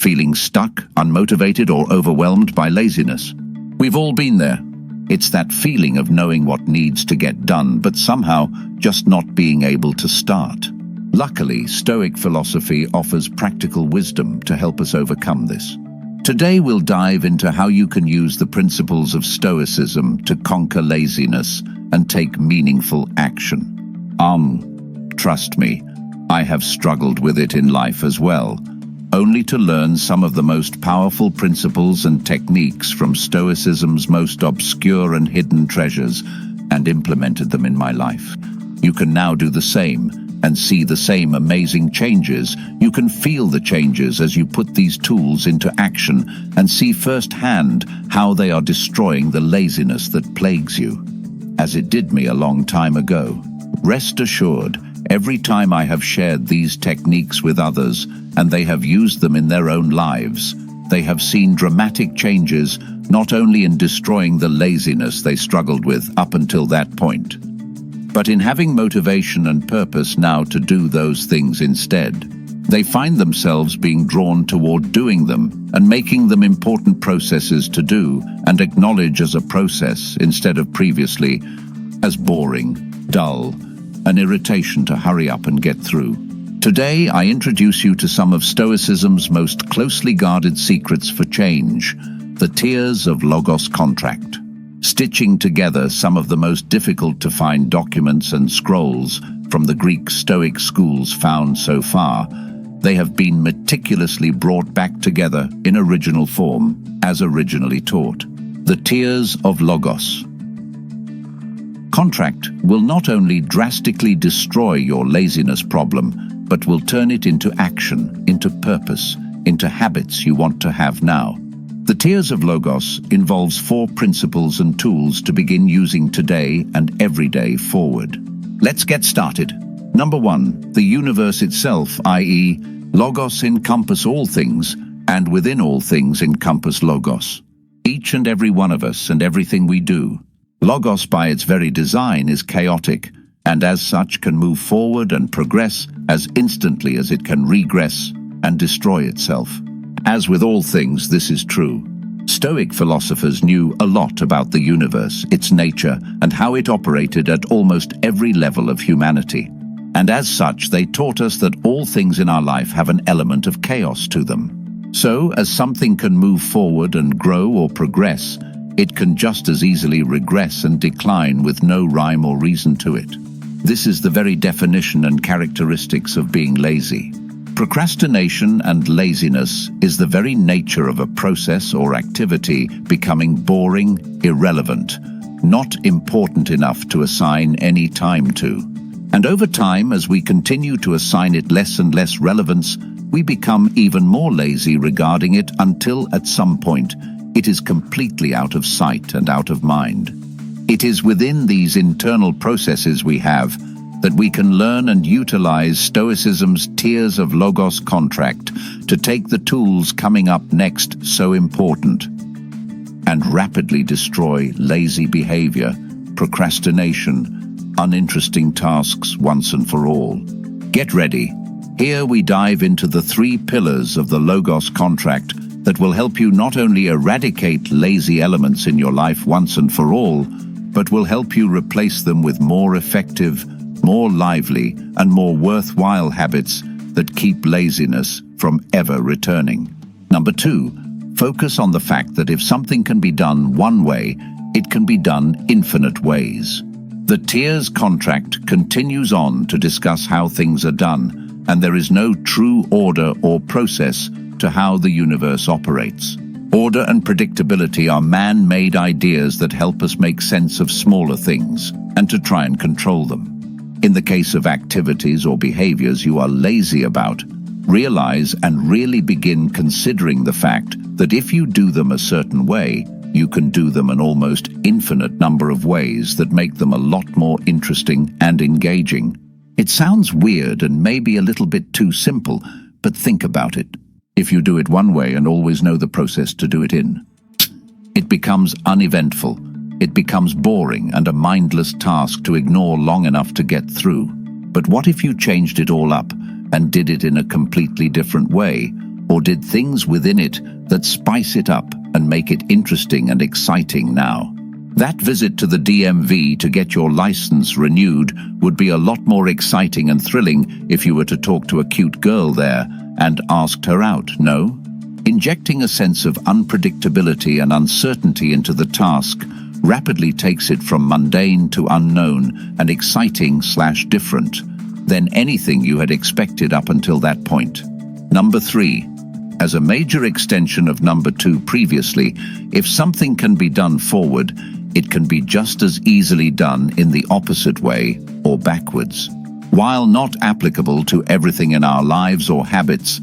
feeling stuck, unmotivated, or overwhelmed by laziness. We've all been there. It's that feeling of knowing what needs to get done, but somehow just not being able to start. Luckily, Stoic philosophy offers practical wisdom to help us overcome this. Today we'll dive into how you can use the principles of Stoicism to conquer laziness and take meaningful action. Trust me, I have struggled with it in life as well, only to learn some of the most powerful principles and techniques from Stoicism's most obscure and hidden treasures and implemented them in my life. You can now do the same and see the same amazing changes. You can feel the changes as you put these tools into action and see firsthand how they are destroying the laziness that plagues you, as it did me a long time ago. Rest assured, every time I have shared these techniques with others and they have used them in their own lives, they have seen dramatic changes, not only in destroying the laziness they struggled with up until that point, but in having motivation and purpose now to do those things instead. They find themselves being drawn toward doing them and making them important processes to do and acknowledge as a process instead of previously as boring, dull, an irritation to hurry up and get through. Today, I introduce you to some of Stoicism's most closely guarded secrets for change, the tiers of Logos contract. Stitching together some of the most difficult to find documents and scrolls from the Greek Stoic schools found so far, they have been meticulously brought back together in original form, as originally taught. The tiers of Logos. Contract will not only drastically destroy your laziness problem, but will turn it into action, into purpose, into habits you want to have now. The tiers of Logos involves 4 principles and tools to begin using today and every day forward. Let's get started. Number 1, the universe itself, i.e., Logos encompass all things, and within all things encompass Logos. Each and every one of us and everything we do. Logos by its very design is chaotic, and as such can move forward and progress as instantly as it can regress and destroy itself. As with all things, this is true. Stoic philosophers knew a lot about the universe, its nature, and how it operated at almost every level of humanity. And as such, they taught us that all things in our life have an element of chaos to them. So, as something can move forward and grow or progress, it can just as easily regress and decline with no rhyme or reason to it. This is the very definition and characteristics of being lazy. Procrastination and laziness is the very nature of a process or activity becoming boring, irrelevant, not important enough to assign any time to. And over time, as we continue to assign it less and less relevance, we become even more lazy regarding it until at some point it is completely out of sight and out of mind. It is within these internal processes we have that we can learn and utilize Stoicism's tiers of Logos contract to take the tools coming up next so important and rapidly destroy lazy behavior, procrastination, uninteresting tasks once and for all. Get ready. Here we dive into the 3 pillars of the Logos contract that will help you not only eradicate lazy elements in your life once and for all, but will help you replace them with more effective, more lively, and more worthwhile habits that keep laziness from ever returning. Number 2, focus on the fact that if something can be done one way, it can be done infinite ways. The tiers contract continues on to discuss how things are done, and there is no true order or process to how the universe operates. Order and predictability are man-made ideas that help us make sense of smaller things and to try and control them. In the case of activities or behaviors you are lazy about, realize and really begin considering the fact that if you do them a certain way, you can do them an almost infinite number of ways that make them a lot more interesting and engaging. It sounds weird and maybe a little bit too simple, but think about it. If you do it one way and always know the process to do it in, it becomes uneventful. It becomes boring and a mindless task to ignore long enough to get through. But what if you changed it all up and did it in a completely different way? or did things within it that spice it up and make it interesting and exciting now? That visit to the DMV to get your license renewed would be a lot more exciting and thrilling if you were to talk to a cute girl there and asked her out, no? Injecting a sense of unpredictability and uncertainty into the task rapidly takes it from mundane to unknown and exciting/different than anything you had expected up until that point. Number 3. As a major extension of number 2 previously, if something can be done forward, it can be just as easily done in the opposite way or backwards. While not applicable to everything in our lives or habits,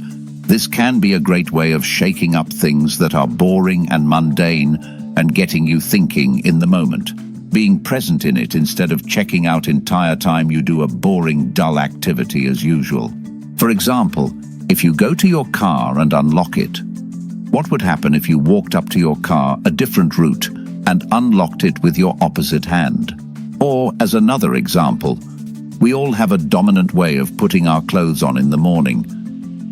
this can be a great way of shaking up things that are boring and mundane and getting you thinking in the moment, being present in it instead of checking out entire time you do a boring, dull activity as usual. For example, if you go to your car and unlock it, what would happen if you walked up to your car a different route and unlocked it with your opposite hand? Or, as another example, we all have a dominant way of putting our clothes on in the morning.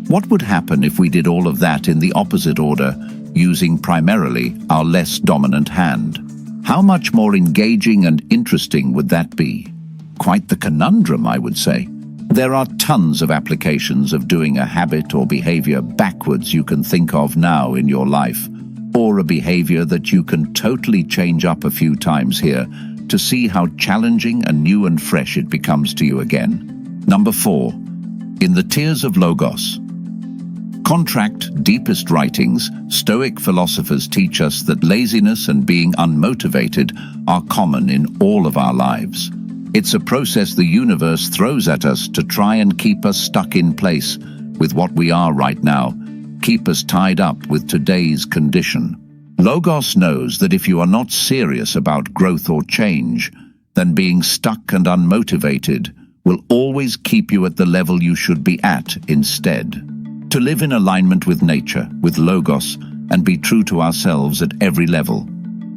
What would happen if we did all of that in the opposite order, using primarily our less dominant hand? How much more engaging and interesting would that be? Quite the conundrum, I would say. There are tons of applications of doing a habit or behavior backwards you can think of now in your life, or a behavior that you can totally change up a few times here to see how challenging and new and fresh it becomes to you again. Number 4. In the Tears of Logos. Contract deepest writings, Stoic philosophers teach us that laziness and being unmotivated are common in all of our lives. It's a process the universe throws at us to try and keep us stuck in place with what we are right now, keep us tied up with today's condition. Logos knows that if you are not serious about growth or change, then being stuck and unmotivated will always keep you at the level you should be at instead. To live in alignment with nature, with Logos, and be true to ourselves at every level,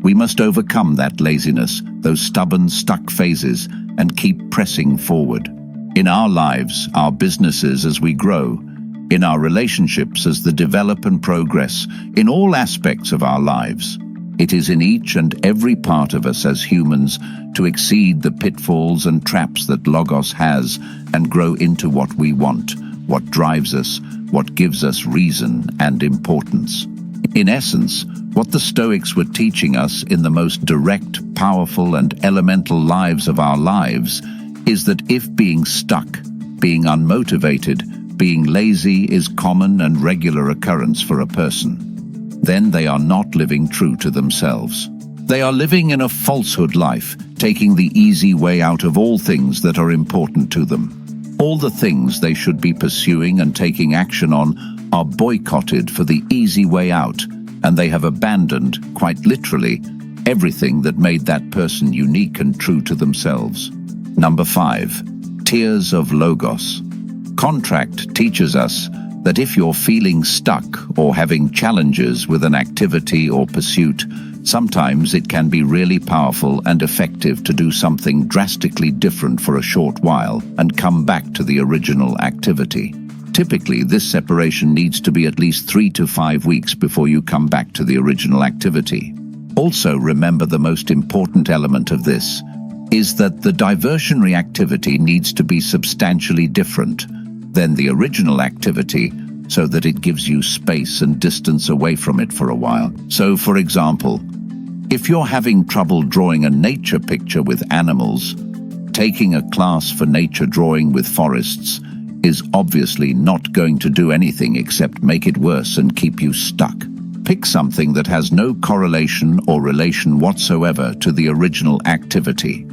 we must overcome that laziness, those stubborn, stuck phases, and keep pressing forward. In our lives, our businesses as we grow, in our relationships as they develop and progress, in all aspects of our lives, it is in each and every part of us as humans to exceed the pitfalls and traps that Logos has and grow into what we want, what drives us, what gives us reason and importance. In essence, what the Stoics were teaching us in the most direct, powerful, and elemental lives of our lives is that if being stuck, being unmotivated, being lazy is common and regular occurrence for a person, then they are not living true to themselves. They are living in a falsehood life, taking the easy way out of all things that are important to them. All the things they should be pursuing and taking action on are boycotted for the easy way out, and they have abandoned, quite literally, everything that made that person unique and true to themselves. Number 5. Tears of Logos. Contract teaches us that if you're feeling stuck or having challenges with an activity or pursuit, sometimes it can be really powerful and effective to do something drastically different for a short while and come back to the original activity. Typically, this separation needs to be at least 3 to 5 weeks before you come back to the original activity. Also, remember the most important element of this is that the diversionary activity needs to be substantially different than the original activity so that it gives you space and distance away from it for a while. So, for example, if you're having trouble drawing a nature picture with animals, taking a class for nature drawing with forests is obviously not going to do anything except make it worse and keep you stuck. Pick something that has no correlation or relation whatsoever to the original activity.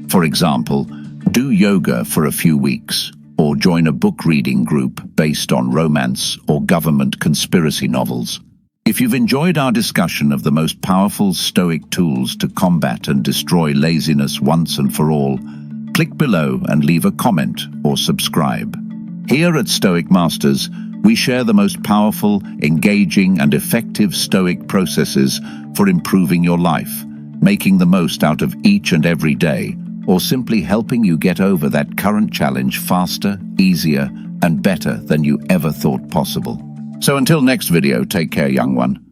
For example, do yoga for a few weeks, or join a book reading group based on romance or government conspiracy novels. If you've enjoyed our discussion of the most powerful Stoic tools to combat and destroy laziness once and for all, click below and leave a comment or subscribe. Here at Stoic Masters, we share the most powerful, engaging, and effective Stoic processes for improving your life, making the most out of each and every day, or simply helping you get over that current challenge faster, easier, and better than you ever thought possible. So until next video, take care, young one.